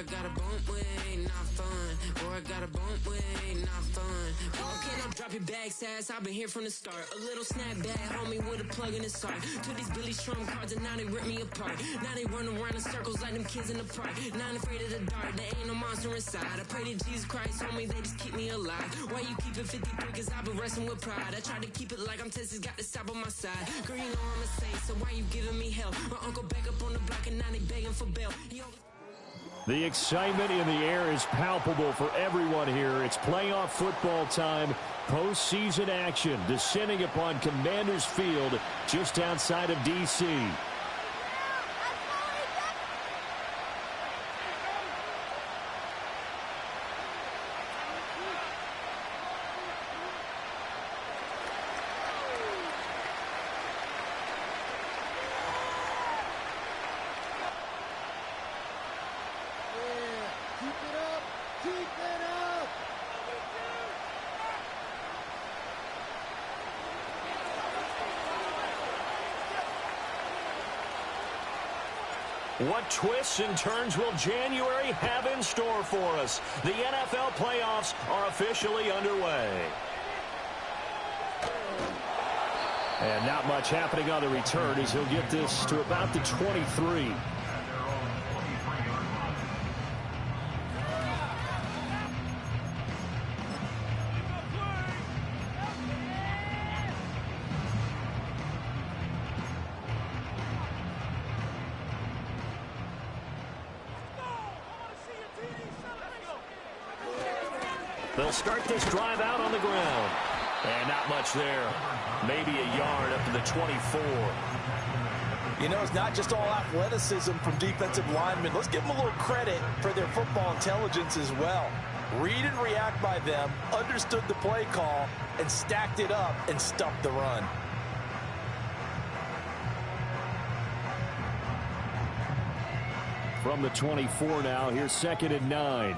I got a bump with ain't not fun. Boy, I got a bump with ain't not fun. Okay, now drop your bag, sass. I've been here from the start. A little snapback, homie, with a plug in his heart. Took these Billy Trump cards and now they rip me apart. Now they run around in circles like them kids in the park. Now I'm afraid of the dark, there ain't no monster inside. I pray to Jesus Christ, homie, they just keep me alive. Why you keep it 53? Cause I've been wrestling with pride. I try to keep it like I'm Texas, got the stop on my side. Girl, you know I'm a saint, so why you giving me hell? My uncle back up on the block and now they begging for bail. The excitement in the air is palpable for everyone here. It's playoff football time, postseason action, descending upon Commanders Field just outside of D.C. What twists and turns will January have in store for us? The NFL playoffs are officially underway. And not much happening on the return as he'll get this to about the 23. They'll start this drive out on the ground. And not much there. Maybe a yard up to the 24. You know, it's not just all athleticism from defensive linemen. Let's give them a little credit for their football intelligence as well. Read and react by them, understood the play call, and stacked it up and stuffed the run. From the 24 now, here's 2nd and 9.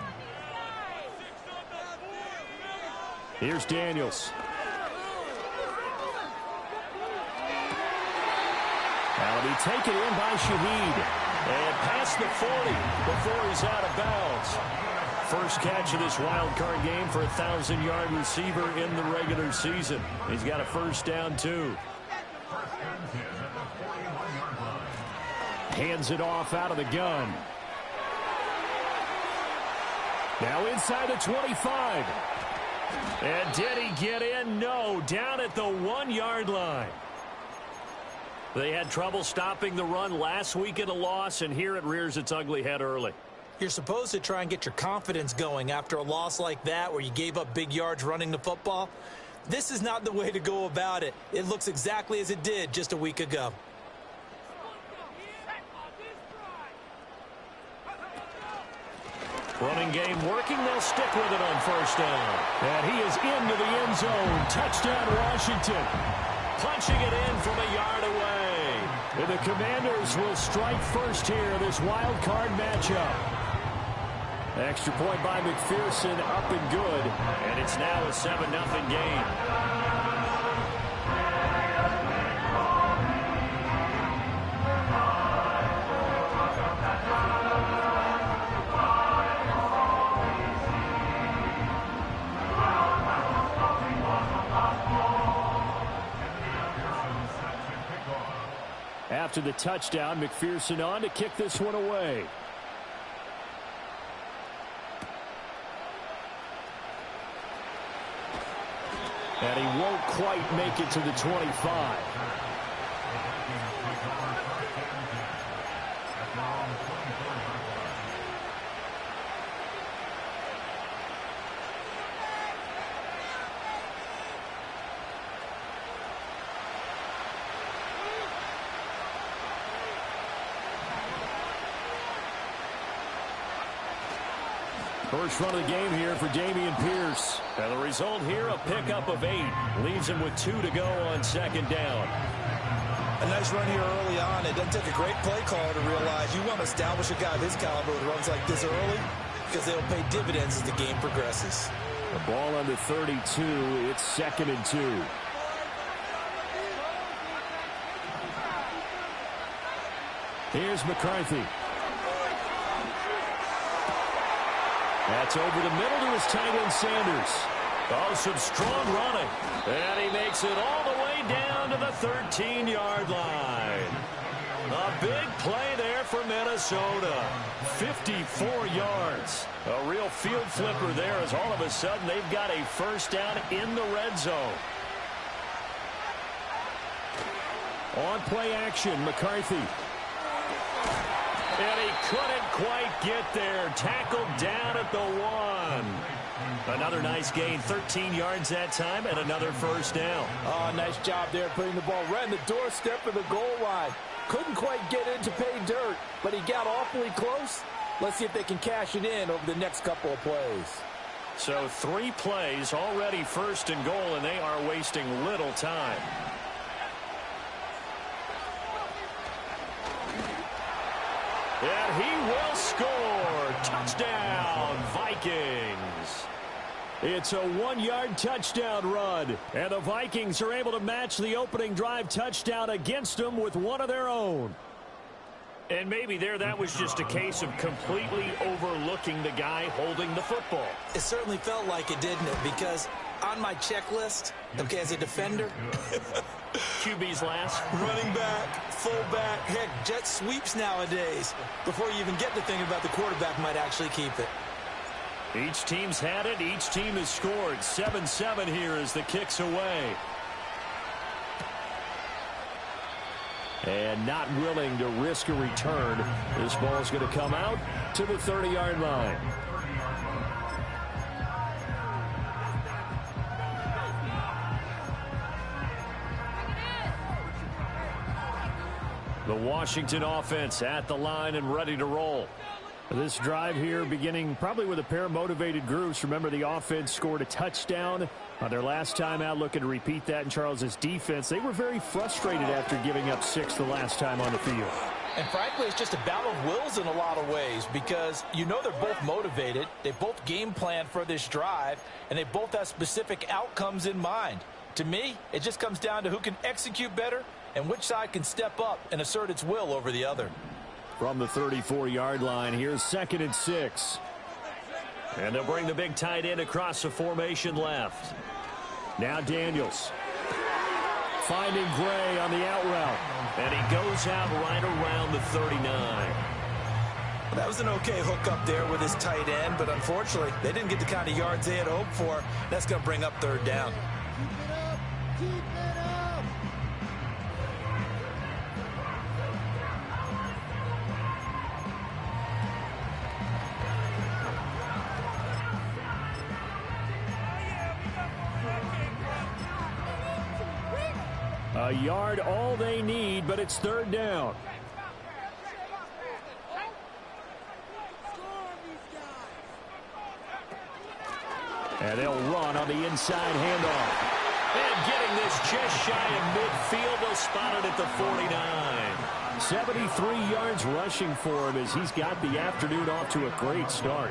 Here's Daniels. That'll be taken in by Shaheed. And past the 40 before he's out of bounds. First catch of this wild card game for a 1,000-yard receiver in the regular season. He's got a first down, too. Hands it off out of the gun. Now inside the 25. And did he get in? No, down at the 1-yard line. They had trouble stopping the run last week in a loss, and here it rears its ugly head early. You're supposed to try and get your confidence going after a loss like that where you gave up big yards running the football. This is not the way to go about it. It looks exactly as it did just a week ago. Running game working. They'll stick with it on first down. And he is into the end zone. Touchdown, Washington. Punching it in from a yard away. And the Commanders will strike first here, this wild card matchup. Extra point by McPherson, up and good. And it's now a 7-0 game. After the touchdown, McPherson on to kick this one away. And he won't quite make it to the 25. First run of the game here for Dameon Pierce. And the result here, a pickup of 8. Leaves him with 2 to go on second down. A nice run here early on. It doesn't take a great play call to realize you want to establish a guy of his caliber with runs like this early because they'll pay dividends as the game progresses. The ball under 32. It's 2nd and 2. Here's McCarthy. That's over the middle to his tight end, Sanders. Oh, some strong running. And he makes it all the way down to the 13-yard line. A big play there for Minnesota. 54 yards. A real field flipper there as all of a sudden they've got a first down in the red zone. On play action, McCarthy. And he couldn't quite get there. Tackled down at the 1. Another nice gain, 13 yards that time, and another first down. Oh, nice job there putting the ball right in the doorstep of the goal line. Couldn't quite get in to pay dirt, but he got awfully close. Let's see if they can cash it in over the next couple of plays. So 3 plays, already first and goal, and they are wasting little time. And he will score. Touchdown, Vikings. It's a 1-yard touchdown run. And the Vikings are able to match the opening drive touchdown against them with one of their own. And maybe that was just a case of completely overlooking the guy holding the football. It certainly felt like it, didn't it? Because on my checklist, okay, as a defender, QB's last. running back, fullback, heck, jet sweeps nowadays. Before you even get to thinking about the quarterback might actually keep it. Each team's had it. Each team has scored. 7-7 here as the kick's away. And not willing to risk a return. This ball's going to come out to the 30-yard line. The Washington offense at the line and ready to roll. This drive here beginning probably with a pair of motivated groups. Remember, the offense scored a touchdown on their last time out, looking to repeat that in Charles's defense. They were very frustrated after giving up 6 the last time on the field. And frankly, it's just a battle of wills in a lot of ways because you know they're both motivated. They both game plan for this drive, and they both have specific outcomes in mind. To me, it just comes down to who can execute better and which side can step up and assert its will over the other. From the 34-yard line, here's 2nd and 6. And they'll bring the big tight end across the formation left. Now Daniels. Finding Gray on the out route. And he goes out right around the 39. That was an okay hook up there with his tight end, but unfortunately, they didn't get the kind of yards they had hoped for. That's going to bring up 3rd down. Keep it up! A yard all they need, but it's 3rd down. And they'll run on the inside handoff. And getting this just shy of midfield, they'll spot it at the 49. 73 yards rushing for him as he's got the afternoon off to a great start.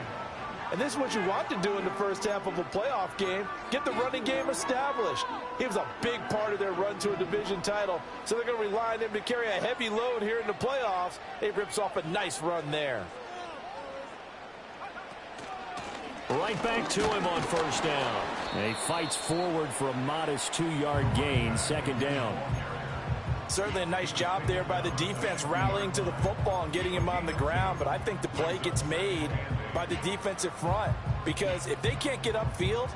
And this is what you want to do in the first half of a playoff game. Get the running game established. He was a big part of their run to a division title, so they're going to rely on him to carry a heavy load here in the playoffs. He rips off a nice run there. Right back to him on 1st down. And he fights forward for a modest 2-yard gain, 2nd down. Certainly a nice job there by the defense rallying to the football and getting him on the ground, but I think the play gets made by the defensive front because if they can't get upfield,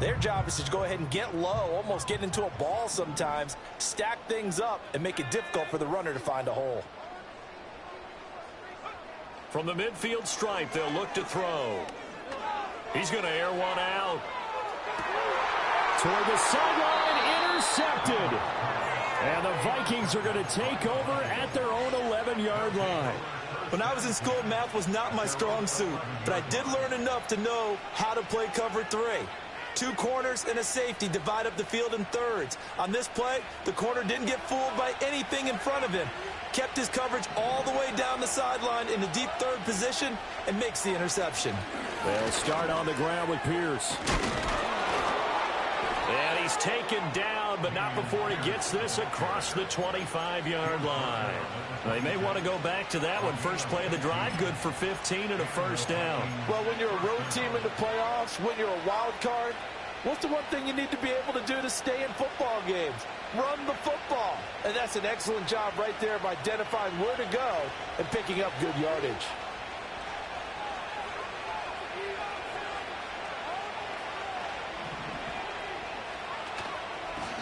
their job is to go ahead and get low, almost get into a ball sometimes, stack things up, and make it difficult for the runner to find a hole. From the midfield stripe, they'll look to throw. He's going to air one out. Toward the sideline, intercepted. And the Vikings are going to take over at their own 11-yard line. When I was in school, math was not my strong suit, but I did learn enough to know how to play cover 3. 2 corners and a safety divide up the field in thirds. On this play, the corner didn't get fooled by anything in front of him. Kept his coverage all the way down the sideline in the deep 3rd position and makes the interception. They'll start on the ground with Pierce. And he's taken down, but not before he gets this across the 25-yard line. They may want to go back to that one. First play of the drive, good for 15 and a first down. Well, when you're a road team in the playoffs, when you're a wild card, what's the one thing you need to be able to do to stay in football games? Run the football. And that's an excellent job right there of identifying where to go and picking up good yardage.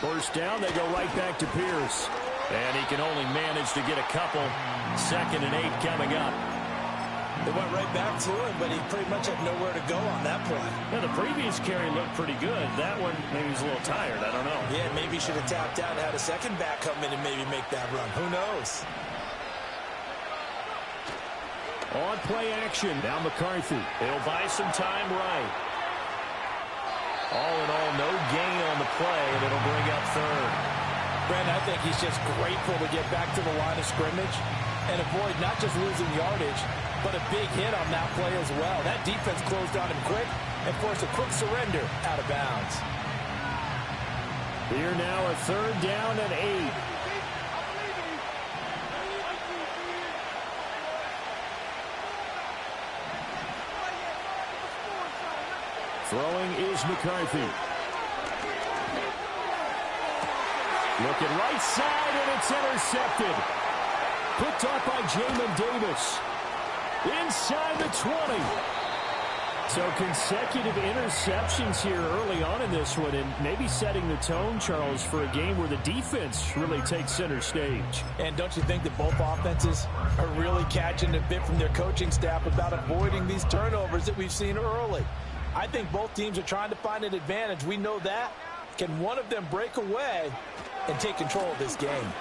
First down, they go right back to Pierce. And he can only manage to get a couple. 2nd and 8 coming up. They went right back to him, but he pretty much had nowhere to go on that play. Yeah, the previous carry looked pretty good. That one, maybe he's a little tired. I don't know. Yeah, maybe he should have tapped out and had a second back come in and maybe make that run. Who knows? On play action. Now McCarthy. He'll buy some time right. All in all, no gain on the play, and it'll bring up 3rd. Brandon, I think he's just grateful to get back to the line of scrimmage and avoid not just losing yardage, but a big hit on that play as well. That defense closed on him quick and forced a quick surrender out of bounds. Here now a 3rd down and 8. Throwing is McCarthy. Looking right side, and it's intercepted. Picked off by Jamin Davis. Inside the 20. So consecutive interceptions here early on in this one, and maybe setting the tone, Charles, for a game where the defense really takes center stage. And don't you think that both offenses are really catching a bit from their coaching staff about avoiding these turnovers that we've seen early? I think both teams are trying to find an advantage. We know that. Can one of them break away and take control of this game?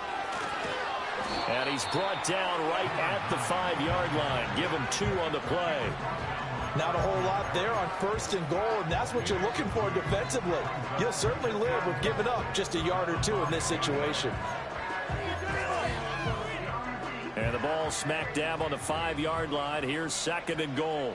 And he's brought down right at the 5-yard line. Give him 2 on the play. Not a whole lot there on 1st and goal, and that's what you're looking for defensively. You'll certainly live with giving up just a yard or 2 in this situation. And the ball smack dab on the 5-yard line. Here's 2nd and goal.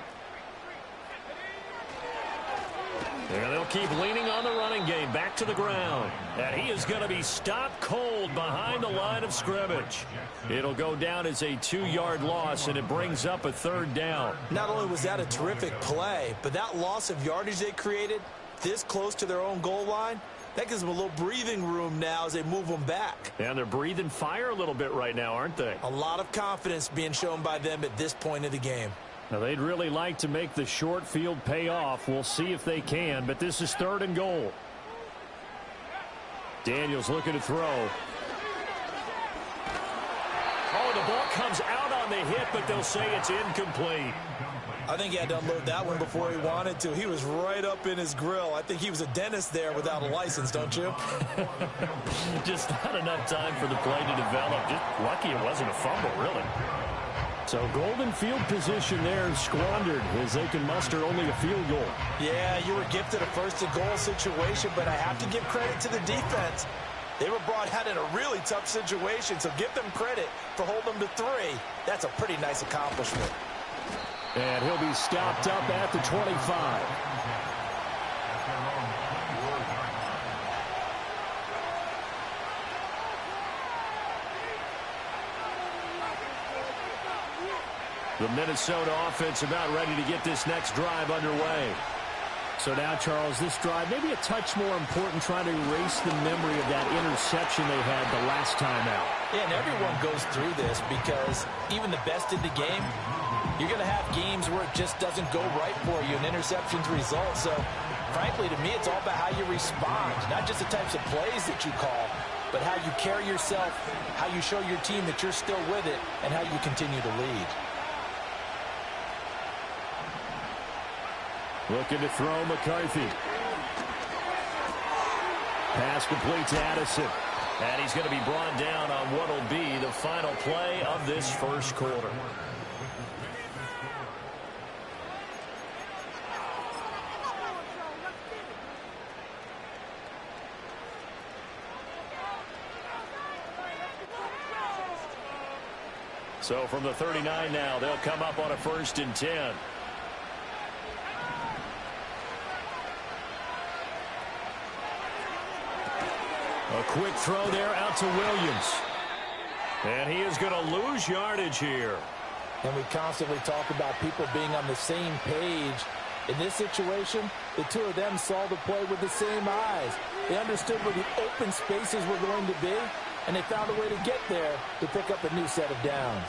And they'll keep leaning on the running game. Back to the ground. And he is going to be stopped cold behind the line of scrimmage. It'll go down as a 2-yard loss, and it brings up a 3rd down. Not only was that a terrific play, but that loss of yardage they created this close to their own goal line, that gives them a little breathing room now as they move them back. And they're breathing fire a little bit right now, aren't they? A lot of confidence being shown by them at this point of the game. Now, they'd really like to make the short field pay off. We'll see if they can, but this is 3rd and goal. Daniels looking to throw. Oh, the ball comes out on the hit, but they'll say it's incomplete. I think he had to unload that one before he wanted to. He was right up in his grill. I think he was a dentist there without a license, don't you? Just not enough time for the play to develop. Just lucky it wasn't a fumble, really. So golden field position there squandered as they can muster only a field goal. Yeah, you were gifted a 1st and goal situation, but I have to give credit to the defense. They were brought out in a really tough situation, so give them credit for holding them to 3. That's a pretty nice accomplishment. And he'll be stopped up at the 25. The Minnesota offense about ready to get this next drive underway. So now, Charles, this drive maybe a touch more important, trying to erase the memory of that interception they had the last time out. Yeah, and everyone goes through this because even the best in the game, you're going to have games where it just doesn't go right for you and interceptions result. So, frankly, to me, it's all about how you respond, not just the types of plays that you call, but how you carry yourself, how you show your team that you're still with it, and how you continue to lead. Looking to throw McCarthy. Pass complete to Addison. And he's going to be brought down on what will be the final play of this first quarter. So from the 39 now, they'll come up on a 1st and 10. A quick throw there out to Williams. And he is going to lose yardage here. And we constantly talk about people being on the same page. In this situation, the two of them saw the play with the same eyes. They understood where the open spaces were going to be, and they found a way to get there to pick up a new set of downs.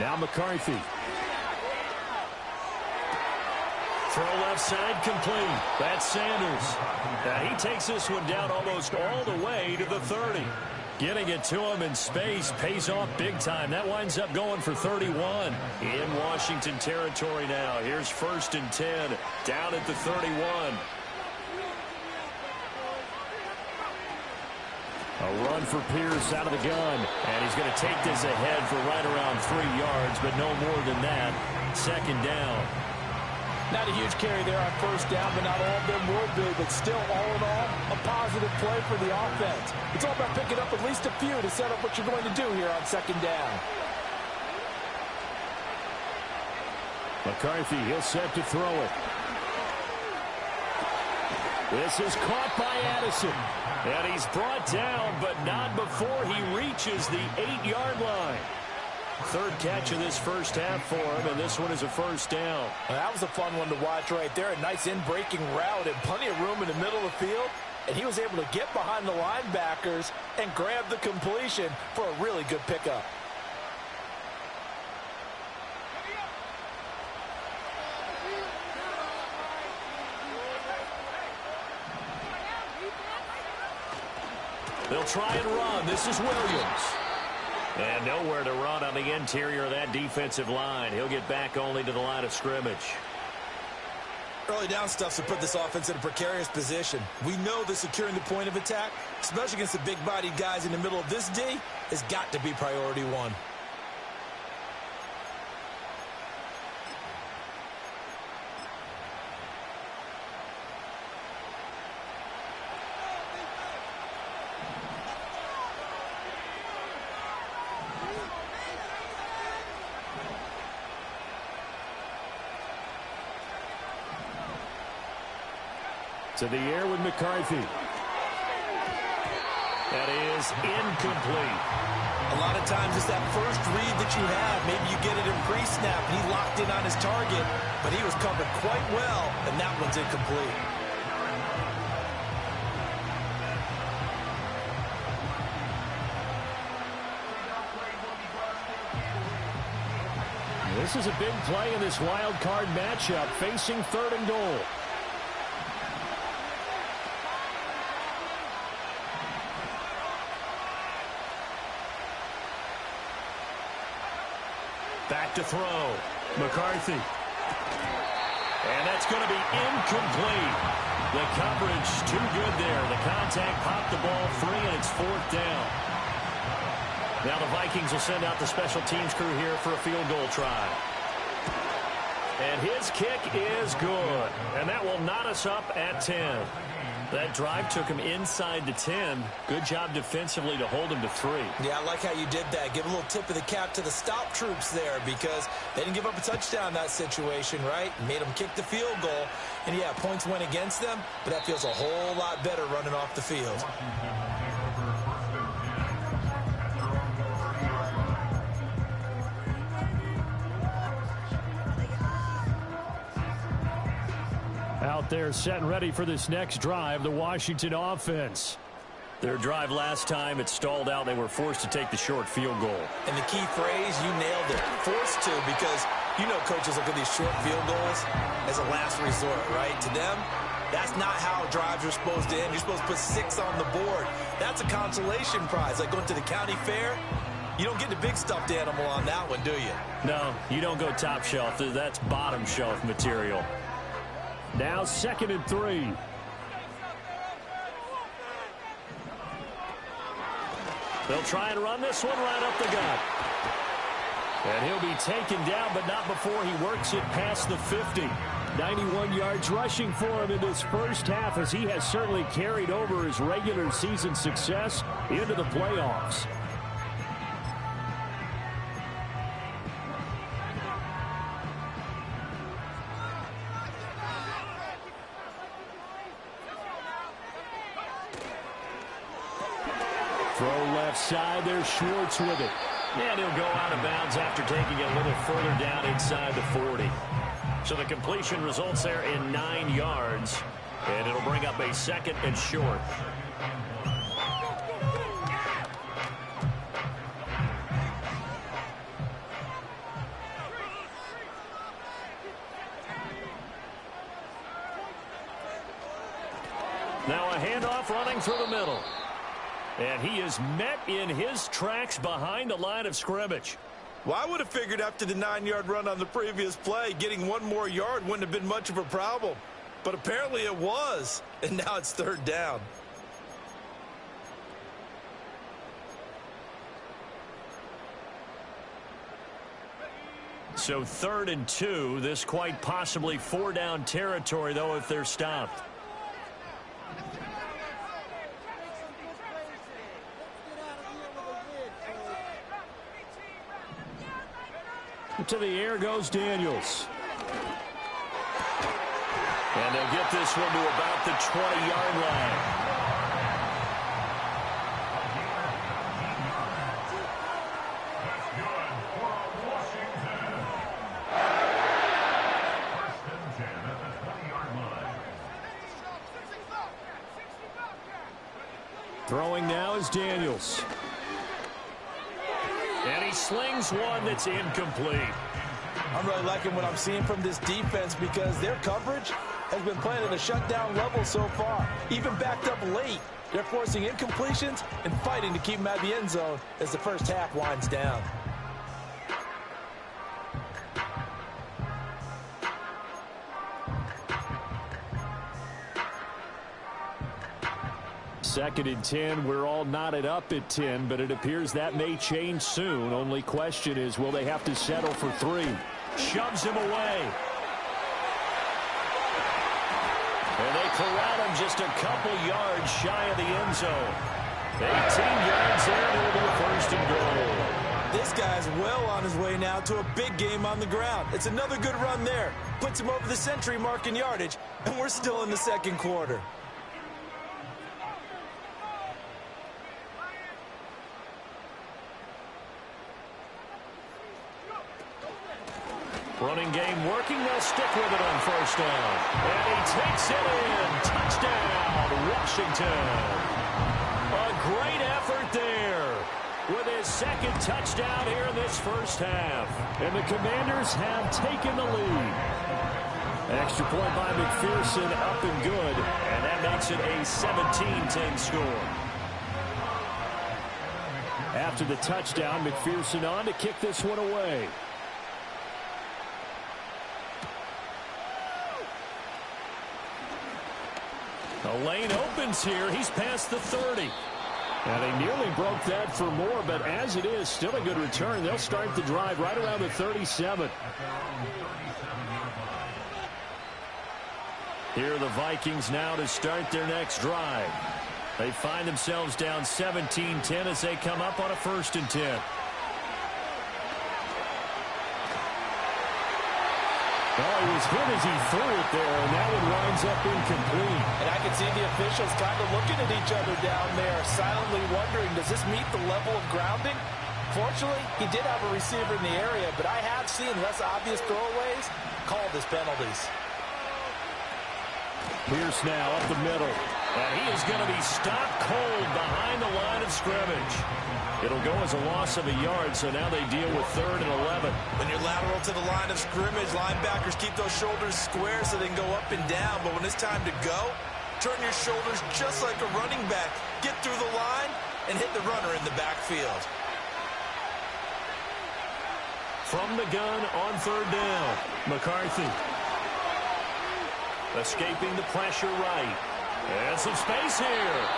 Now McCarthy. Throw left side complete. That's Sanders. And he takes this one down almost all the way to the 30. Getting it to him in space pays off big time. That winds up going for 31 in Washington territory now. Here's 1st and 10 down at the 31. A run for Pierce out of the gun. And he's going to take this ahead for right around 3 yards, but no more than that. 2nd down. Not a huge carry there on 1st down, but not all of them will be. But still, all in all, a positive play for the offense. It's all about picking up at least a few to set up what you're going to do here on 2nd down. McCarthy, he'll set to throw it. This is caught by Addison. And he's brought down, but not before he reaches the 8-yard line. 3rd catch of this first half for him, and this one is a 1st down. Well, that was a fun one to watch right there. A nice in-breaking route and plenty of room in the middle of the field. And he was able to get behind the linebackers and grab the completion for a really good pickup. They'll try and run. This is Williams. And nowhere to run on the interior of that defensive line. He'll get back only to the line of scrimmage. Early down stuff to put this offense in a precarious position. We know that securing the point of attack, especially against the big-bodied guys in the middle of this D, has got to be priority one. To the air with McCarthy. That is incomplete. A lot of times it's that first read that you have. Maybe you get it in pre-snap, and he locked in on his target, but he was covered quite well, and that one's incomplete. This is a big play in this wild card matchup, facing 3rd and goal. Back to throw. McCarthy. And that's going to be incomplete. The coverage too good there. The contact popped the ball free, and it's 4th down. Now the Vikings will send out the special teams crew here for a field goal try. And his kick is good. And that will knot us up at 10. That drive took him inside the 10. Good job defensively to hold him to 3. Yeah, I like how you did that. Give a little tip of the cap to the stop troops there, because they didn't give up a touchdown in that situation, right? Made them kick the field goal. And, yeah, points went against them, but that feels a whole lot better running off the field. Out there set and ready for this next drive, the Washington offense. Their drive last time, it stalled out. They were forced to take the short field goal. And the key phrase, you nailed it. Forced to, because you know coaches look at these short field goals as a last resort, right? To them, that's not how drives are supposed to end. You're supposed to put 6 on the board. That's a consolation prize, like going to the county fair. You don't get the big stuffed animal on that one, do you? No, you don't go top shelf. That's bottom shelf material. Now 2nd and 3. They'll try and run this one right up the gut. And he'll be taken down, but not before he works it past the 50. 91 yards rushing for him in this first half, as he has certainly carried over his regular season success into the playoffs. Throw left side. There's Schwartz with it. And he'll go out of bounds after taking it a little further down inside the 40. So the completion results there in 9 yards. And it'll bring up a second and short. Now a handoff running through the middle. And he is met in his tracks behind the line of scrimmage. Well, I would have figured after the 9-yard run on the previous play, getting 1 more yard wouldn't have been much of a problem. But apparently it was, and now it's 3rd down. So 3rd and 2, this quite possibly 4-down territory, though, if they're stopped. To the air goes Daniels. And they'll get this one to about the 20-yard line. Throwing now is Daniels. And he slings one that's incomplete. I'm really liking what I'm seeing from this defense because their coverage has been playing at a shutdown level so far. Even backed up late, they're forcing incompletions and fighting to keep them out of the end zone as the first half winds down. Second and 10, we're all knotted up at 10, but it appears that may change soon. Only question is, will they have to settle for 3? Shoves him away. And they corral him just a couple yards shy of the end zone. 18 yards there, and it'll be a 1st and goal. This guy's well on his way now to a big game on the ground. It's another good run there. Puts him over the century mark in yardage, and we're still in the 2nd quarter. Running game working. They'll stick with it on 1st down. And he takes it in. Touchdown, Washington. A great effort there with his 2nd touchdown here in this 1st half. And the Commanders have taken the lead. Extra point by McPherson, up and good. And that makes it a 17-10 score. After the touchdown, McPherson on to kick this one away. The lane opens here. He's past the 30. And they nearly broke that for more, but as it is, still a good return. They'll start the drive right around the 37. Here are the Vikings now to start their next drive. They find themselves down 17-10 as they come up on a 1st and 10. Oh, he was hit as he threw it there, and that one winds up incomplete. And I can see the officials kind of looking at each other down there, silently wondering, does this meet the level of grounding? Fortunately, he did have a receiver in the area, but I have seen less obvious throwaways called as penalties. Pierce now up the middle. And he is going to be stopped cold behind the line of scrimmage. It'll go as a loss of a yard, so now they deal with 3rd and 11. When you're lateral to the line of scrimmage, linebackers keep those shoulders square so they can go up and down. But when it's time to go, turn your shoulders just like a running back. Get through the line and hit the runner in the backfield. From the gun on 3rd down, McCarthy. Escaping the pressure right. And some space here.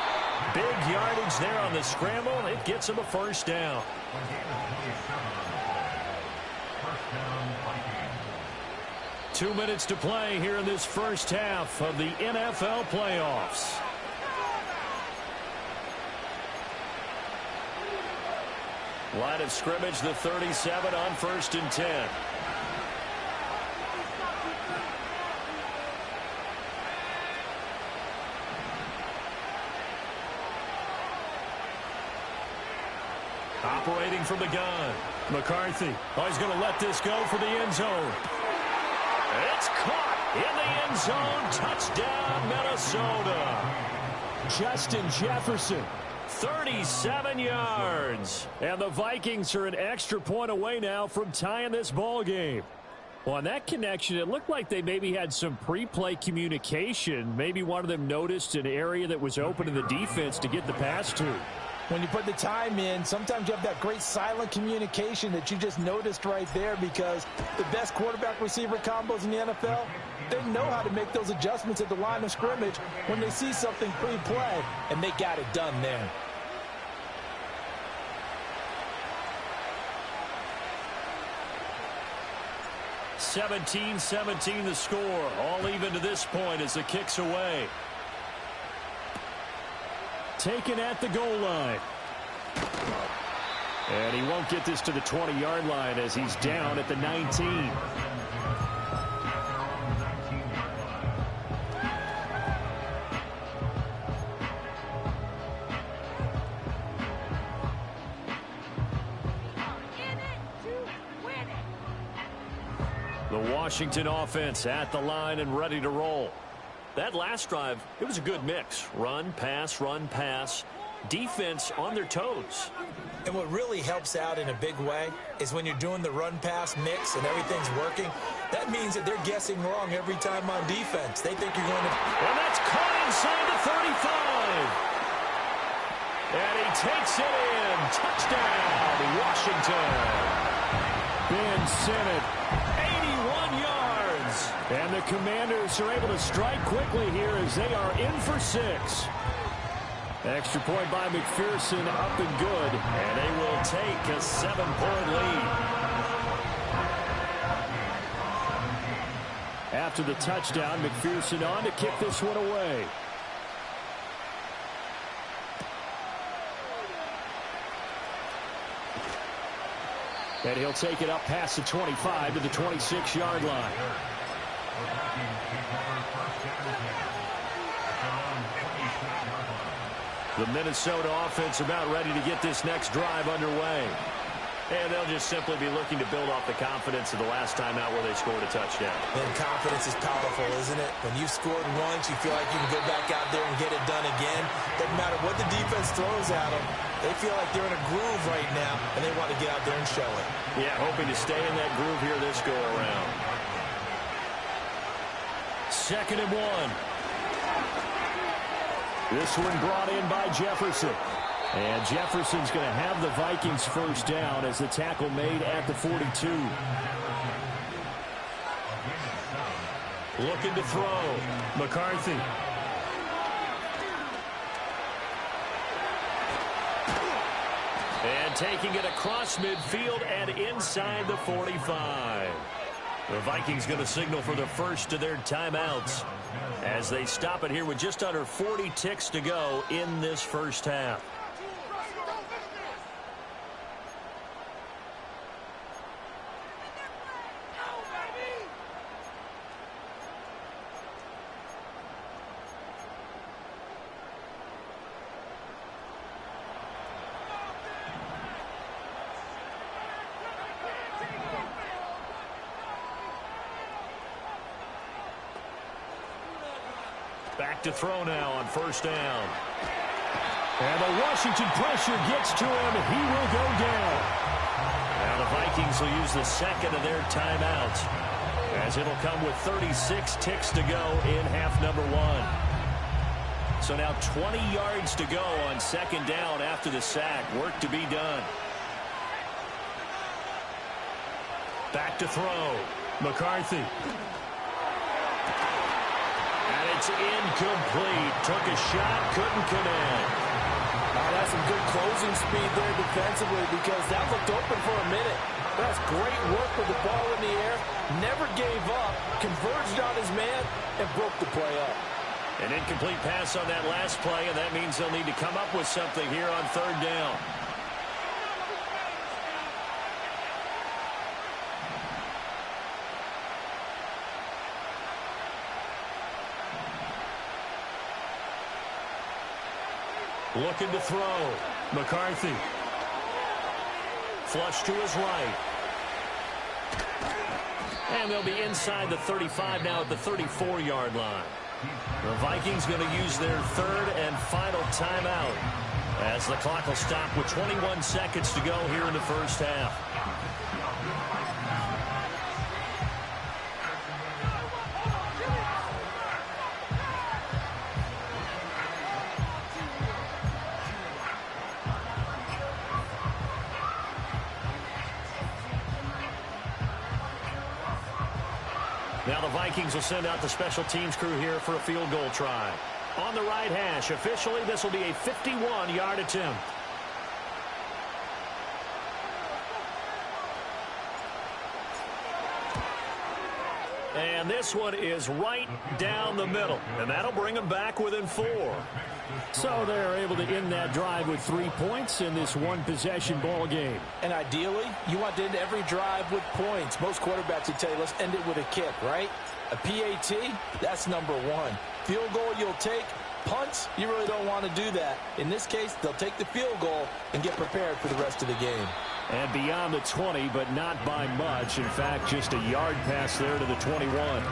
Big yardage there on the scramble. It gets him a 1st down. Two minutes to play here in this 1st half of the NFL playoffs. Line of scrimmage, the 37 on 1st and 10. Operating from the gun. McCarthy. Oh, he's going to let this go for the end zone. It's caught in the end zone. Touchdown, Minnesota. Justin Jefferson. 37 yards. And the Vikings are an extra point away now from tying this ball game. Well, on that connection, it looked like they maybe had some pre-play communication. Maybe one of them noticed an area that was open in the defense to get the pass to. When you put the time in, sometimes you have that great silent communication that you just noticed right there, because the best quarterback-receiver combos in the NFL, they know how to make those adjustments at the line of scrimmage when they see something pre-play, and they got it done there. (17-17) the score. All even to this point as the kick's away. Taken at the goal line. And he won't get this to the 20-yard line as he's down at the 19. The Washington offense at the line and ready to roll. That last drive, it was a good mix. Run, pass, defense on their toes. And what really helps out in a big way is when you're doing the run-pass mix and everything's working, that means that they're guessing wrong every time on defense. They think you're going to... And that's caught inside the 35. And he takes it in. Touchdown, Washington. Ben Sinnott, 81 yards. And the Commanders are able to strike quickly here as they are in for 6. Extra point by McPherson, up and good. And they will take a 7-point lead. After the touchdown, McPherson on to kick this one away. And he'll take it up past the 25 to the 26-yard line. The Minnesota offense about ready to get this next drive underway. And they'll just simply be looking to build off the confidence of the last time out where they scored a touchdown. And confidence is powerful, isn't it? When you've scored once, you feel like you can go back out there and get it done again. Doesn't matter what the defense throws at them. They feel like they're in a groove right now, and they want to get out there and show it. Yeah, hoping to stay in that groove here this go-around. 2nd and 1. This one brought in by Jefferson. And Jefferson's going to have the Vikings first down as the tackle made at the 42. Looking to throw. McCarthy. And taking it across midfield and inside the 45. The Vikings going to signal for the first of their timeouts as they stop it here with just under 40 ticks to go in this first half. Back to throw now on first down. And the Washington pressure gets to him. He will go down. Now the Vikings will use the second of their timeouts as it'll come with 36 ticks to go in half number 1. So now 20 yards to go on second down after the sack. Work to be done. Back to throw. McCarthy. And it's incomplete. Took a shot, couldn't connect. That's some good closing speed there defensively, because that looked open for a minute. That's great work with the ball in the air. Never gave up, converged on his man, and broke the play up. An incomplete pass on that last play, and that means they'll need to come up with something here on third down. Looking to throw. McCarthy. Flush to his right. And they'll be inside the 35 now at the 34-yard line. The Vikings going to use their third and final timeout as the clock will stop with 21 seconds to go here in the first half. Now the Vikings will send out the special teams crew here for a field goal try. On the right hash, officially this will be a 51-yard attempt. And this one is right down the middle, and that'll bring them back within 4. So they're able to end that drive with 3 points in this one-possession ball game. And ideally, you want to end every drive with points. Most quarterbacks would tell you, let's end it with a kick, right? A PAT, that's number 1. Field goal you'll take. Punts, you really don't want to do that. In this case, they'll take the field goal and get prepared for the rest of the game. And beyond the 20, but not by much. In fact, just a yard pass there to the 21.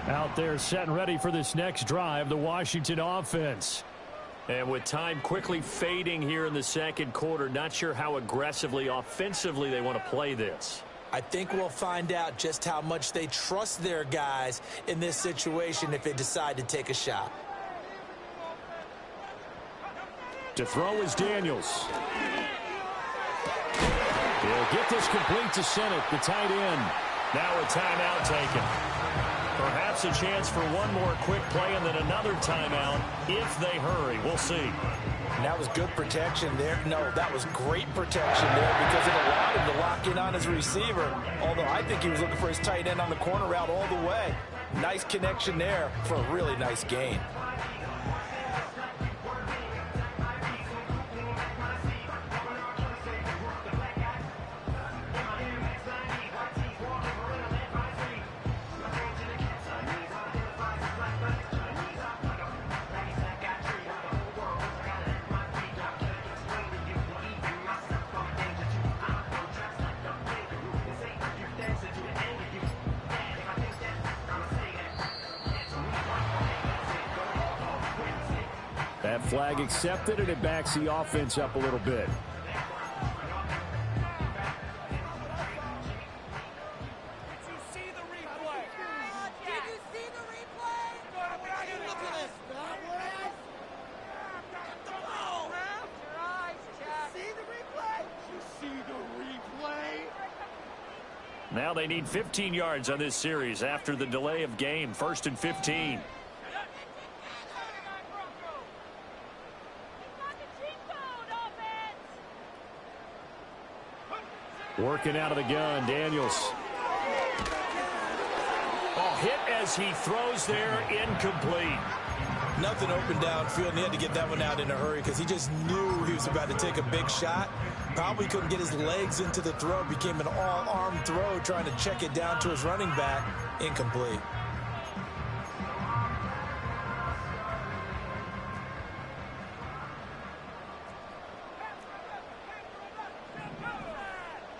Out there set and ready for this next drive, the Washington offense. And with time quickly fading here in the second quarter, not sure how aggressively, offensively they want to play this. I think we'll find out just how much they trust their guys in this situation if they decide to take a shot. To throw is Daniels. He'll get this complete to Sennett, the tight end. Now a timeout taken. Perhaps a chance for one more quick play and then another timeout if they hurry. We'll see. And that was good protection there. No, that was great protection there because it allowed him to lock in on his receiver. Although I think he was looking for his tight end on the corner route all the way. Nice connection there for a really nice gain. That flag accepted, and it backs the offense up a little bit. Now they need 15 yards on this series after the delay of game. 1st and 15. Working out of the gun, Daniels. Oh, hit as he throws there, incomplete. Nothing open downfield, and he had to get that one out in a hurry because he just knew he was about to take a big shot. Probably couldn't get his legs into the throw. Became an all-arm throw trying to check it down to his running back. Incomplete.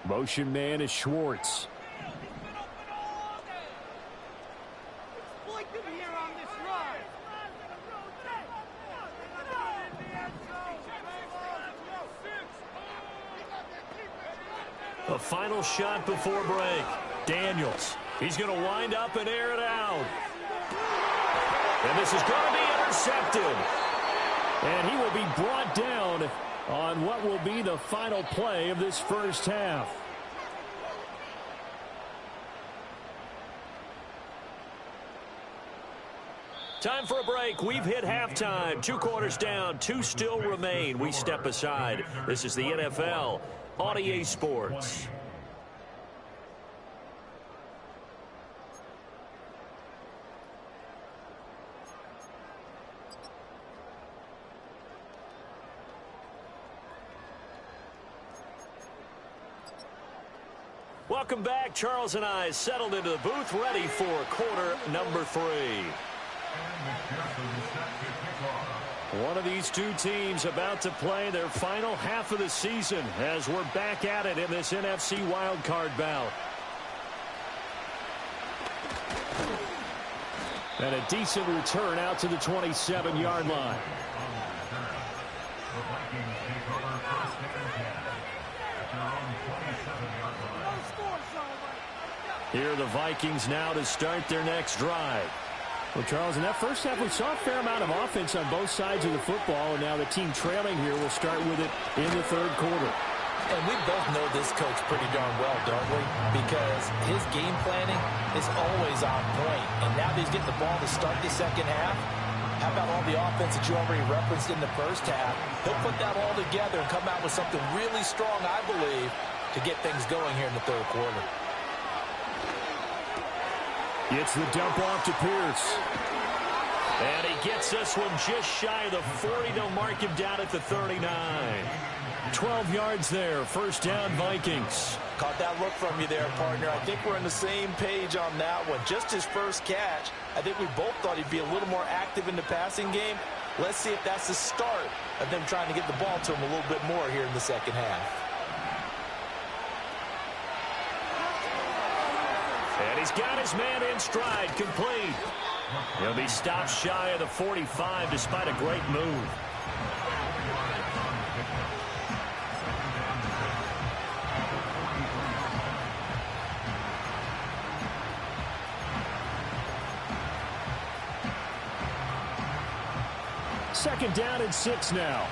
Motion man is Schwartz. A final shot before break. Daniels. He's going to wind up and air it out. And this is going to be intercepted. And he will be brought down on what will be the final play of this first half. Time for a break. We've hit halftime. 2 quarters down. 2 still remain. We step aside. This is the NFL on EA Sports. Welcome back. Charles and I settled into the booth, ready for quarter number 3. One of these two teams about to play their final half of the season as we're back at it in this NFC wildcard bout. And a decent return out to the 27-yard line. Here are the Vikings now to start their next drive. Well, Charles, in that first half, we saw a fair amount of offense on both sides of the football, and now the team trailing here will start with it in the third quarter. And we both know this coach pretty darn well, don't we? Because his game planning is always on point. And now that he's getting the ball to start the second half, how about all the offense that you already referenced in the first half? He'll put that all together and come out with something really strong, I believe, to get things going here in the third quarter. It's the dump off to Pierce. And he gets this one just shy of the 40. They'll mark him down at the 39. 12 yards there. First down, Vikings. Caught that look from you there, partner. I think we're on the same page on that one. Just his first catch. I think we both thought he'd be a little more active in the passing game. Let's see if that's the start of them trying to get the ball to him a little bit more here in the second half. And he's got his man in stride, complete. He'll be stopped shy of the 45 despite a great move. Second down and 6 now.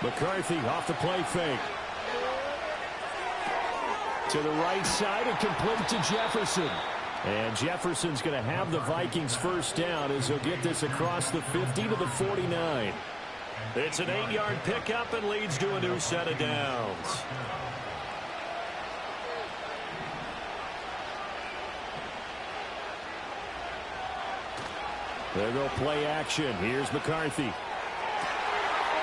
McCarthy off the play fake. To the right side and complete to Jefferson. And Jefferson's going to have the Vikings first down as he'll get this across the 50 to the 49. It's an 8-yard pickup and leads to a new set of downs. There go play action. Here's McCarthy.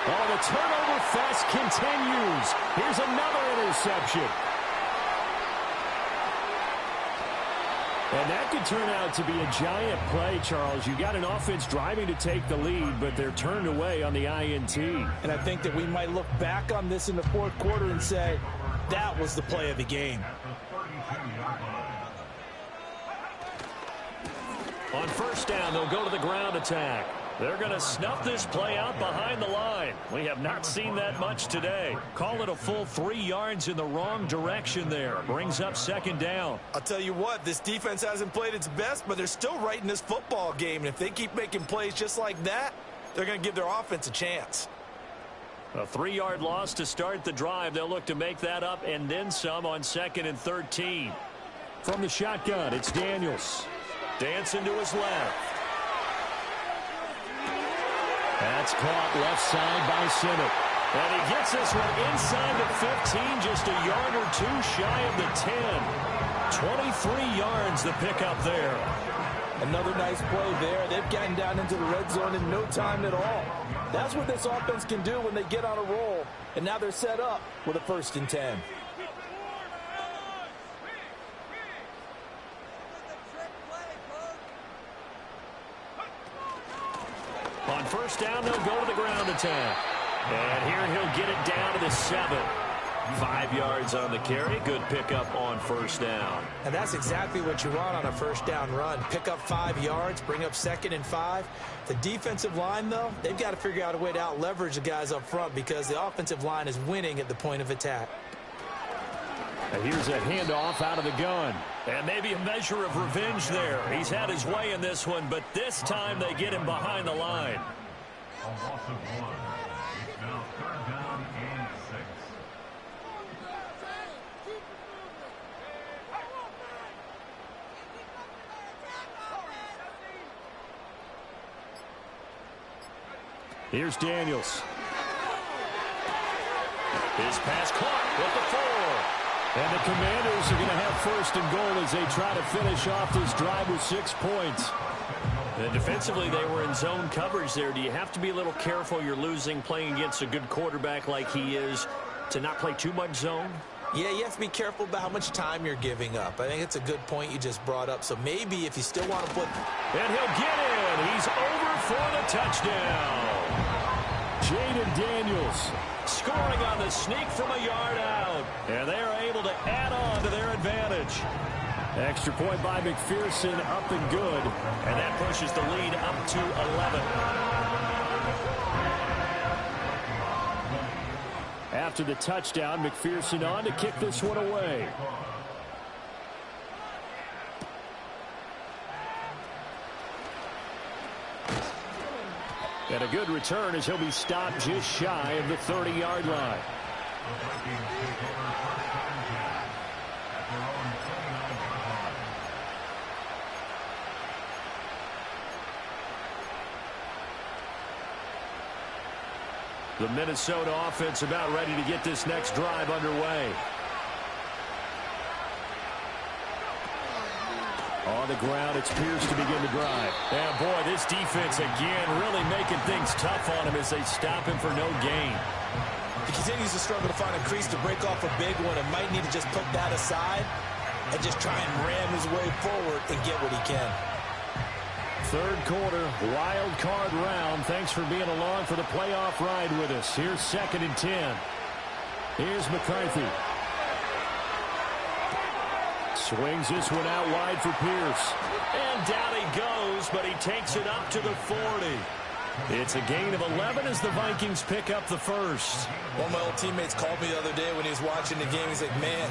Oh, the turnover fest continues. Here's another interception. And that could turn out to be a giant play, Charles. You got an offense driving to take the lead, but they're turned away on the INT. And I think that we might look back on this in the fourth quarter and say, that was the play of the game. On first down, they'll go to the ground attack. They're going to snuff this play out behind the line. We have not seen that much today. Call it a full 3 yards in the wrong direction there. Brings up second down. I'll tell you what, this defense hasn't played its best, but they're still right in this football game. And if they keep making plays just like that, they're going to give their offense a chance. A 3-yard loss to start the drive. They'll look to make that up and then some on 2nd and 13. From the shotgun, it's Daniels. Dancing to his left. That's caught left side by Simmons. And he gets this one inside the 15, just a yard or two shy of the 10. 23 yards the pickup there. Another nice play there. They've gotten down into the red zone in no time at all. That's what this offense can do when they get on a roll. And now they're set up with a 1st and 10. On first down, they'll go to the ground attack. And here he'll get it down to the 7. 5 yards on the carry. Good pickup on first down. And that's exactly what you want on a first down run. Pick up 5 yards, bring up 2nd and 5. The defensive line, though, they've got to figure out a way to out-leverage the guys up front because the offensive line is winning at the point of attack. And here's a handoff out of the gun. And maybe a measure of revenge there. He's had his way in this one, but this time they get him behind the line. A loss of 1. It's now 3rd down and 6. Here's Daniels. His pass caught with the 4. And the Commanders are going to have 1st and goal as they try to finish off this drive with 6 points. And defensively, they were in zone coverage there. Do you have to be a little careful you're losing playing against a good quarterback like he is to not play too much zone? Yeah, you have to be careful about how much time you're giving up. I think it's a good point you just brought up. So maybe if you still want to put... And he'll get in. He's over for the touchdown. Jaden Daniels Scoring on the sneak from a yard out. And they are able to add on to their advantage. Extra point by McPherson, up and good. And that pushes the lead up to 11. After the touchdown, McPherson on to kick this one away. And a good return as he'll be stopped just shy of the 30-yard line. The Minnesota offense about ready to get this next drive underway. On the ground, it's Pierce to begin the drive. And boy, this defense again really making things tough on him as they stop him for no gain. He continues to struggle to find a crease to break off a big one and might need to just put that aside and just try and ram his way forward and get what he can. Third quarter, wild card round. Thanks for being along for the playoff ride with us. Here's 2nd and 10. Here's McCarthy. Swings this one out wide for Pierce. And down he goes, but he takes it up to the 40. It's a gain of 11 as the Vikings pick up the first. One of my old teammates called me the other day when he was watching the game. He's like, man,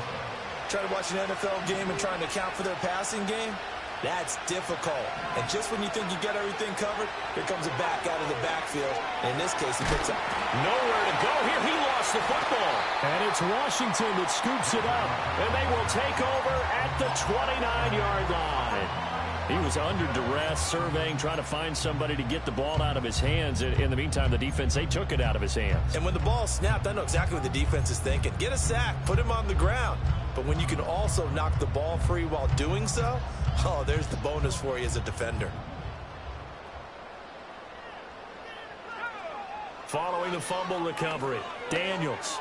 trying to watch an NFL game and trying to account for their passing game? That's difficult. And just when you think you get everything covered, here comes a back out of the backfield. And in this case, he picks up. Nowhere to go here. He lost the football. And it's Washington that scoops it up. And they will take over at the 29-yard line. He was under duress, surveying, trying to find somebody to get the ball out of his hands. In the meantime, the defense, they took it out of his hands. And when the ball snapped, I know exactly what the defense is thinking. Get a sack, put him on the ground. But when you can also knock the ball free while doing so, oh, there's the bonus for you as a defender. Following the fumble recovery, Daniels.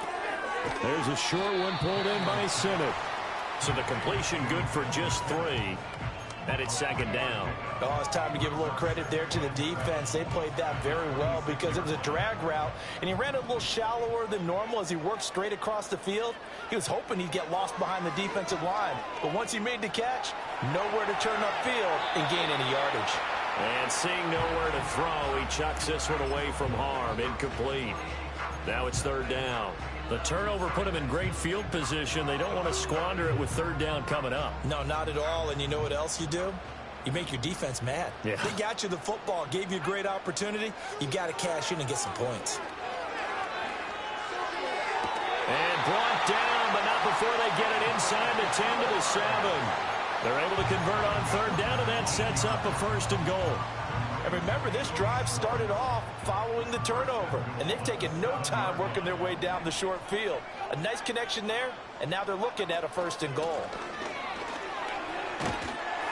There's a short one pulled in by Simmons. So the completion good for just 3. And it's 2nd down. Oh, it's time to give a little credit there to the defense. They played that very well because it was a drag route, and he ran a little shallower than normal as he worked straight across the field. He was hoping he'd get lost behind the defensive line. But once he made the catch, nowhere to turn upfield and gain any yardage. And seeing nowhere to throw, he chucks this one away from harm. Incomplete. Now it's 3rd down. The turnover put him in great field position. They don't want to squander it with 3rd down coming up. No, not at all. And you know what else you do? You make your defense mad. Yeah. They got you the football, gave you a great opportunity. You got to cash in and get some points. And brought down, but not before they get it inside the 10 to the 7. They're able to convert on 3rd down, and that sets up a 1st and goal. And remember, this drive started off following the turnover, and they've taken no time working their way down the short field. A nice connection there, and now they're looking at a 1st and goal.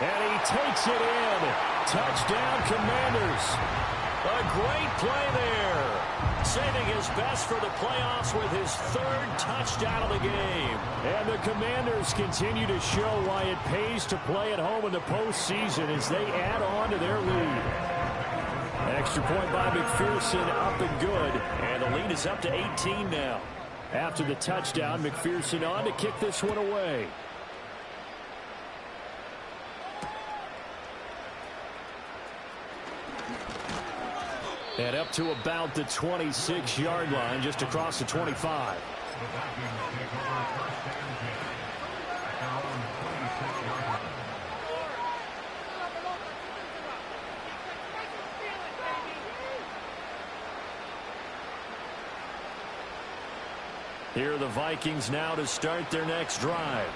And he takes it in. Touchdown, Commanders. A great play there. Saving his best for the playoffs with his 3rd touchdown of the game. And the Commanders continue to show why it pays to play at home in the postseason as they add on to their lead. Extra point by McPherson, up and good. And the lead is up to 18 now. After the touchdown, McPherson on to kick this one away. And up to about the 26-yard line, just across the 25. Here are the Vikings now to start their next drive.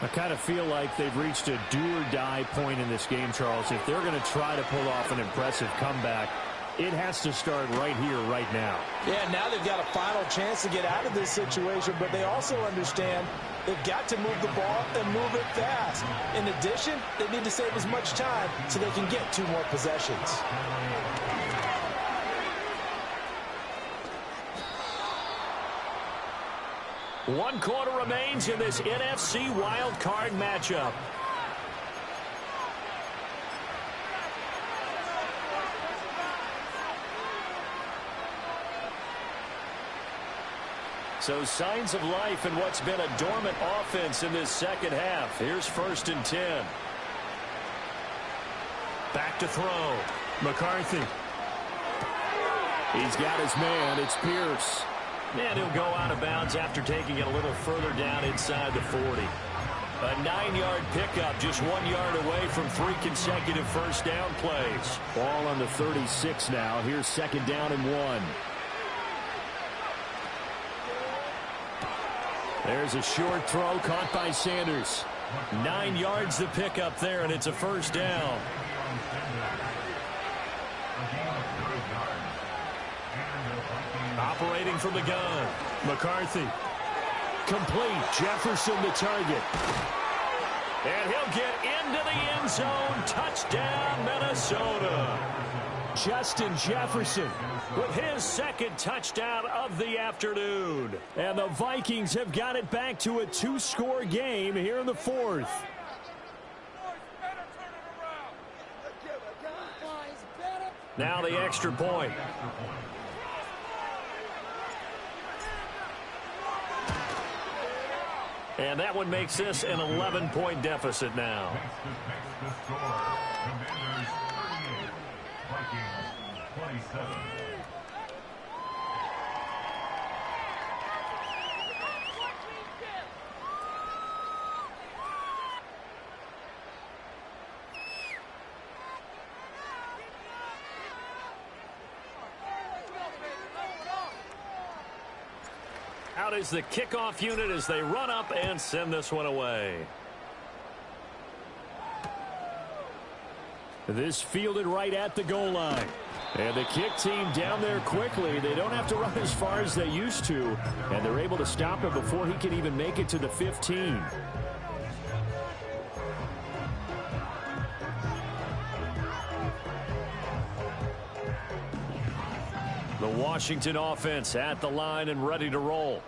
I kind of feel like they've reached a do-or-die point in this game, Charles. If they're going to try to pull off an impressive comeback, it has to start right here, right now. Yeah, now they've got a final chance to get out of this situation, but they also understand They've got to move the ball and move it fast. In addition, they need to save as much time so they can get 2 more possessions. One quarter remains in this NFC wild card matchup. So signs of life in what's been a dormant offense in this second half. Here's 1st and 10. Back to throw. McCarthy. He's got his man. It's Pierce. And he'll go out of bounds after taking it a little further down inside the 40. A 9-yard pickup, just 1 yard away from 3 consecutive first down plays. Ball on the 36 now. Here's 2nd down and 1. There's a short throw caught by Sanders. 9 yards the pickup there, and it's a first down. Operating from the gun, McCarthy. Complete. Jefferson the target. And he'll get into the end zone. Touchdown, Minnesota. Justin Jefferson with his 2nd touchdown of the afternoon. And the Vikings have got it back to a 2-score game here in the 4th. Now the extra point. And that one makes this an 11-point deficit now. The score, Commanders 38, Vikings 27. Out is the kickoff unit as they run up and send this one away. This fielded right at the goal line. And the kick team down there quickly. They don't have to run as far as they used to. And they're able to stop him before he can even make it to the 15. The Washington offense at the line and ready to roll.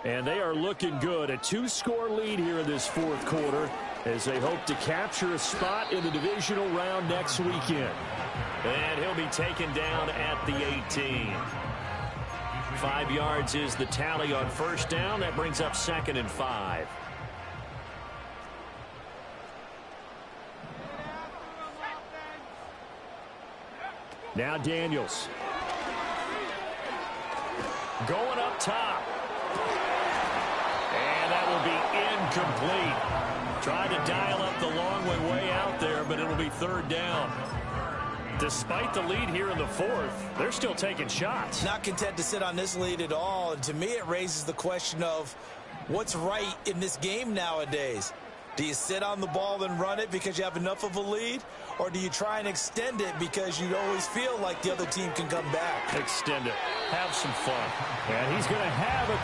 And they are looking good. A 2-score lead here in this 4th quarter as they hope to capture a spot in the divisional round next weekend. And he'll be taken down at the 18. 5 yards is the tally on first down. That brings up 2nd and 5. Now Daniels. Going up top. And that will be incomplete. Tried to dial up the long way out there, but it'll be 3rd down. Despite the lead here in the 4th, they're still taking shots. Not content to sit on this lead at all. And to me, it raises the question of what's right in this game nowadays. Do you sit on the ball and run it because you have enough of a lead? Or do you try and extend it because you always feel like the other team can come back? Extend it. Have some fun. And he's going to have a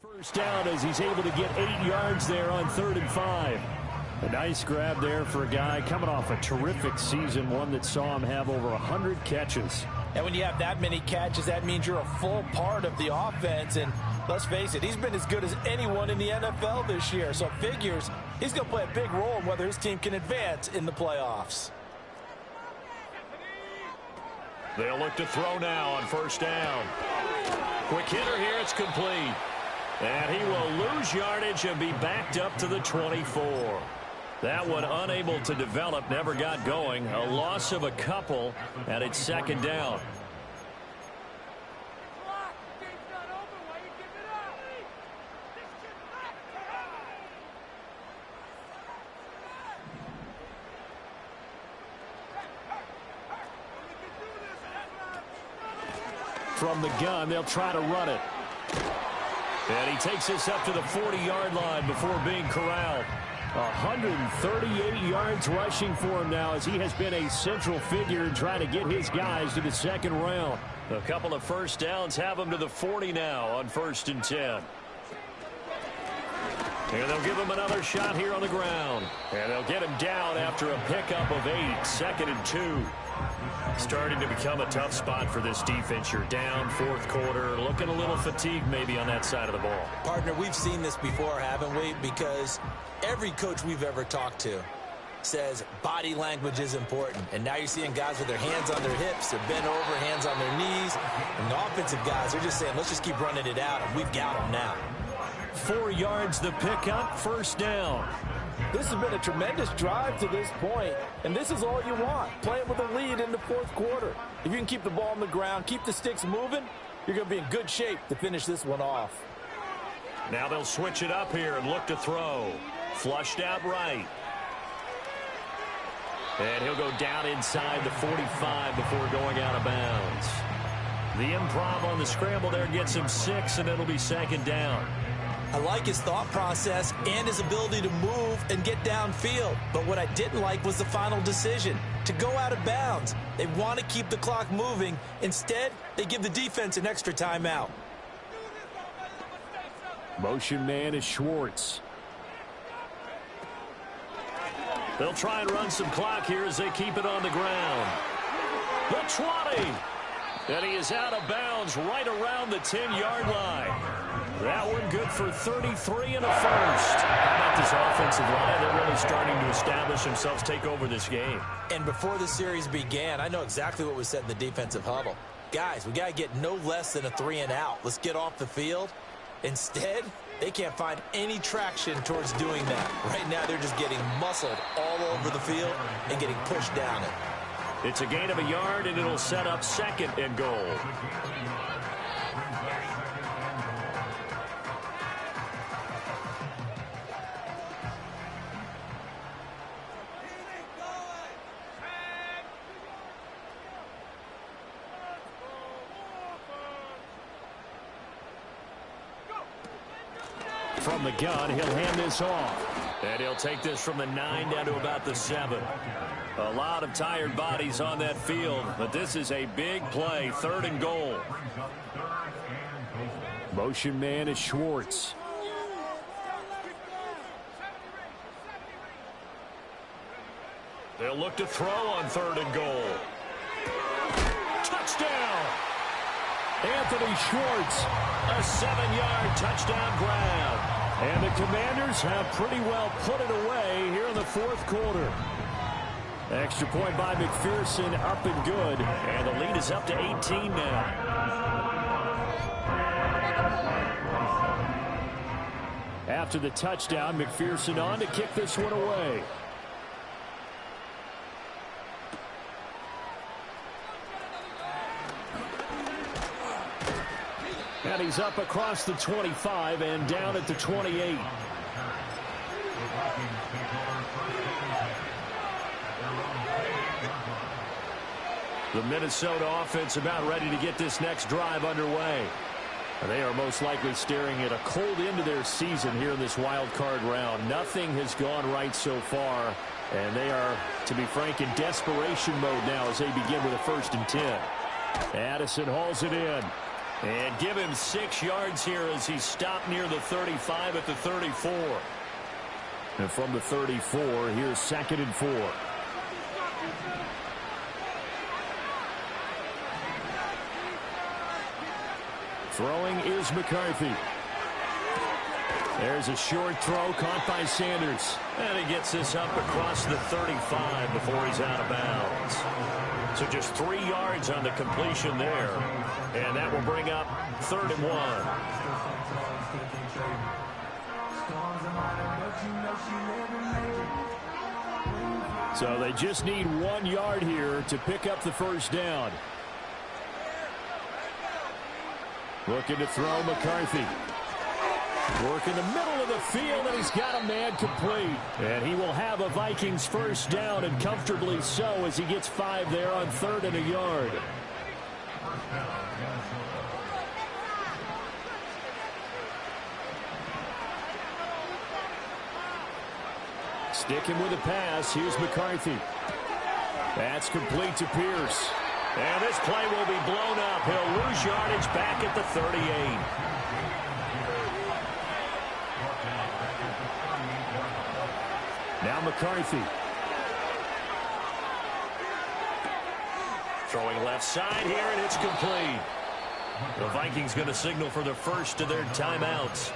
First down as he's able to get 8 yards there on 3rd and 5. A nice grab there for a guy coming off a terrific season, one that saw him have over 100 catches. And when you have that many catches, that means you're a full part of the offense. And let's face it, he's been as good as anyone in the NFL this year. So it figures he's going to play a big role in whether his team can advance in the playoffs. They'll look to throw now on 1st down. Quick hitter here, it's complete. And he will lose yardage and be backed up to the 24. That one unable to develop, never got going. A loss of a couple, and it's 2nd down. From the gun, they'll try to run it. And he takes this up to the 40-yard line before being corralled. 138 yards rushing for him now as he has been a central figure in trying to get his guys to the 2nd round. A couple of 1st downs have him to the 40 now on 1st and 10. And they'll give him another shot here on the ground. And they'll get him down after a pickup of 8, 2nd and 2. Starting to become a tough spot for this defense. You're down 4th quarter, looking a little fatigued maybe on that side of the ball. Partner, we've seen this before, haven't we? Because every coach we've ever talked to says body language is important. And now you're seeing guys with their hands on their hips, they're bent over, hands on their knees. And the offensive guys are just saying, let's just keep running it out, and we've got them now. 4 yards the pickup, 1st down. This has been a tremendous drive to this point, and this is all you want, playing with a lead in the 4th quarter. If you can keep the ball on the ground, keep the sticks moving, you're going to be in good shape to finish this one off. Now they'll switch it up here and look to throw. Flushed out right. And he'll go down inside the 45 before going out of bounds. The improv on the scramble there gets him 6, and it'll be 2nd down. I like his thought process and his ability to move and get downfield. But what I didn't like was the final decision, to go out of bounds. They want to keep the clock moving. Instead, they give the defense an extra timeout. Motion man is Schwartz. They'll try and run some clock here as they keep it on the ground. The 20. And he is out of bounds right around the 10-yard line. That one good for 33 and a 1st. How about this offensive line? They're really starting to establish themselves, take over this game. And before the series began, I know exactly what was said in the defensive huddle. Guys, we got to get no less than a 3 and out. Let's get off the field. Instead, they can't find any traction towards doing that. Right now, they're just getting muscled all over the field and getting pushed down it. It's a gain of a yard, and it'll set up 2nd and goal. From the gun, he'll hand this off. And he'll take this from the 9 down to about the 7. A lot of tired bodies on that field, but this is a big play, 3rd and goal. Motion man is Schwartz. They'll look to throw on 3rd and goal. Touchdown! Anthony Schwartz. A 7-yard touchdown grab. And the Commanders have pretty well put it away here in the 4th quarter. Extra point by McPherson, up and good. And the lead is up to 18 now. After the touchdown, McPherson on to kick this one away. And he's up across the 25 and down at the 28. The Minnesota offense about ready to get this next drive underway. They are most likely staring at a cold end to their season here in this wild card round. Nothing has gone right so far, and they are, to be frank, in desperation mode now as they begin with a 1st and 10. Addison hauls it in. And give him 6 yards here as he stopped near the 35 at the 34. And from the 34, here's 2nd and 4. Throwing is McCarthy. There's a short throw caught by Sanders. And he gets this up across the 35 before he's out of bounds. So just 3 yards on the completion there. And that will bring up 3rd and 1. So they just need 1 yard here to pick up the first down. Looking to throw McCarthy. Work in the middle of the field, and he's got a man complete. And he will have a Vikings first down, and comfortably so, as he gets 5 there on 3rd and a yard. Sticking with the pass, here's McCarthy. That's complete to Pierce. And this play will be blown up. He'll lose yardage back at the 38. Now McCarthy. Throwing left side here, and it's complete. The Vikings going to signal for the first of their timeouts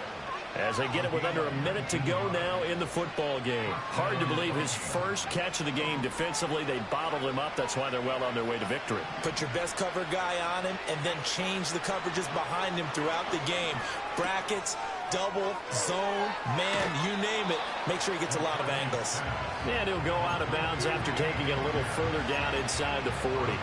as they get it with under a minute to go now in the football game. Hard to believe his first catch of the game defensively. They bottled him up. That's why they're well on their way to victory. Put your best cover guy on him and then change the coverages behind him throughout the game. Brackets, double, zone, man, you name it. Make sure he gets a lot of angles. And he'll go out of bounds after taking it a little further down inside the 40.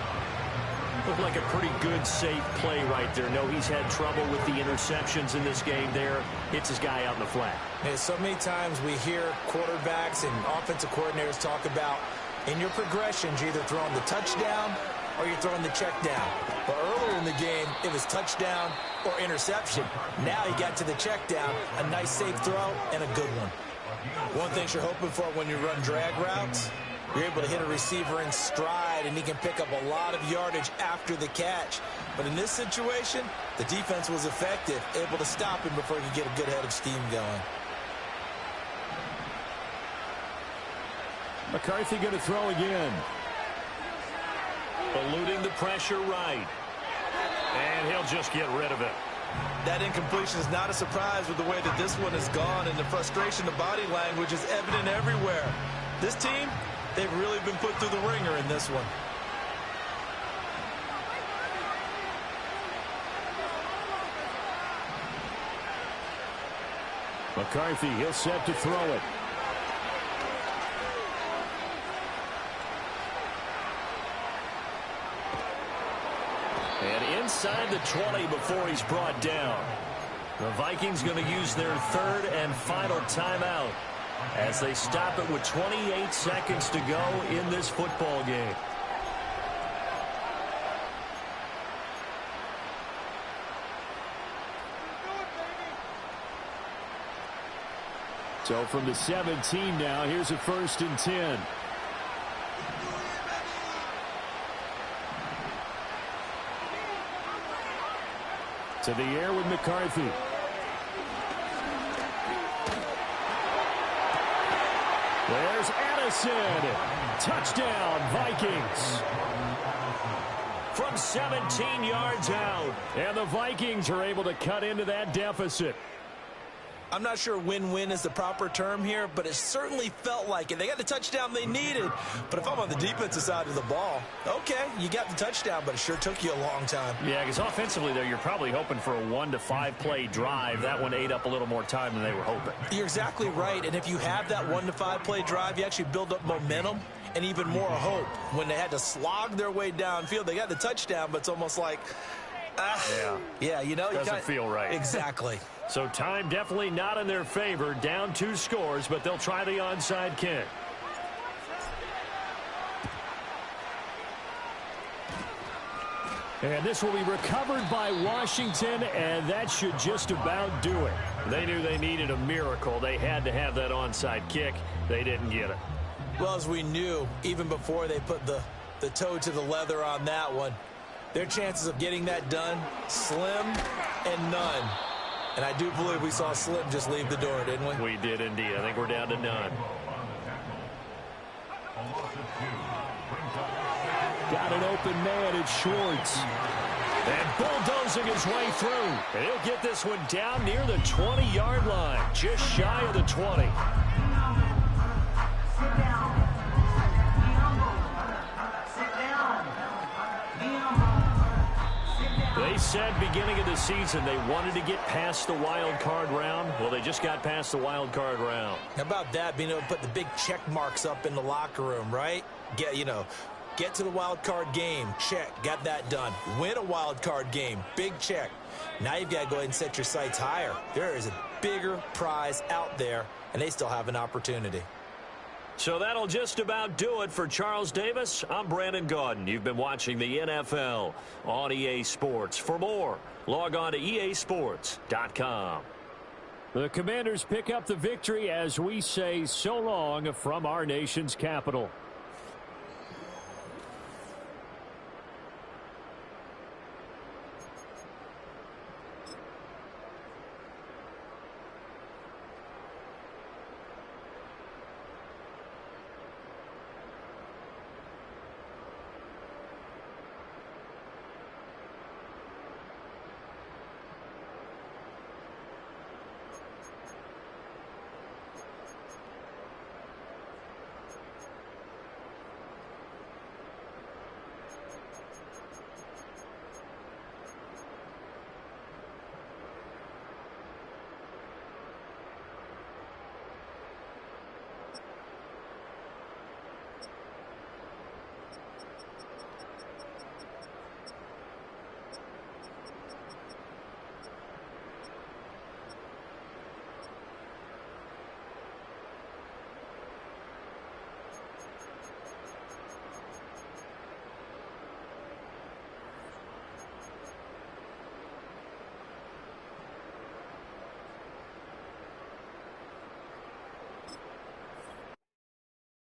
Looked like a pretty good, safe play right there. No, he's had trouble with the interceptions in this game there. Hits his guy out in the flat. Man, so many times we hear quarterbacks and offensive coordinators talk about in your progressions, you're either throwing the touchdown or you're throwing the check down. But earlier in the game, it was touchdown or interception. Now he got to the check down, a nice safe throw, and a good one. One thing you're hoping for when you run drag routes, you're able to hit a receiver in stride, and he can pick up a lot of yardage after the catch. But in this situation, the defense was effective, able to stop him before he could get a good head of steam going. McCarthy going to throw again. Eluding the pressure right. And he'll just get rid of it. That incompletion is not a surprise with the way that this one has gone, and the frustration of body language is evident everywhere. This team, they've really been put through the ringer in this one. McCarthy, he'll set to throw it. And inside the 20 before he's brought down. The Vikings going to use their 3rd and final timeout as they stop it with 28 seconds to go in this football game. So from the 17 now, here's a 1st and 10. To the air with McCarthy. There's Addison. Touchdown, Vikings. From 17 yards out. And the Vikings are able to cut into that deficit. I'm not sure win-win is the proper term here, but it certainly felt like it. They got the touchdown they needed. But if I'm on the defensive side of the ball, okay, you got the touchdown, but it sure took you a long time. Yeah, because offensively there, you're probably hoping for a 1 to 5 play drive. That one ate up a little more time than they were hoping. You're exactly right. And if you have that 1 to 5 play drive, you actually build up momentum and even more hope. When they had to slog their way downfield, they got the touchdown, but it's almost like, yeah, you know, doesn't feel right. Exactly. So time definitely not in their favor. Down 2 scores, but they'll try the onside kick. And this will be recovered by Washington, and that should just about do it. They knew they needed a miracle. They had to have that onside kick. They didn't get it. Well, as we knew, even before they put the toe to the leather on that one, Their chances of getting that done, slim and none. And I do believe we saw Slim just leave the door, didn't we? We did indeed. I think we're down to none. Got an open man at Schwartz. And bulldozing his way through. And he'll get this one down near the 20-yard line. Just shy of the 20. They said beginning of the season they wanted to get past the wild card round. Well, they just got past the wild card round. How about that, being able to put the big check marks up in the locker room, right? Get to the wild card game, check, got that done. Win a wild card game, big check. Now you've got to go ahead and set your sights higher. There is a bigger prize out there, and they still have an opportunity. So that'll just about do it for Charles Davis. I'm Brandon Gaudin. You've been watching the NFL on EA Sports. For more, log on to easports.com. The Commanders pick up the victory as we say so long from our nation's capital.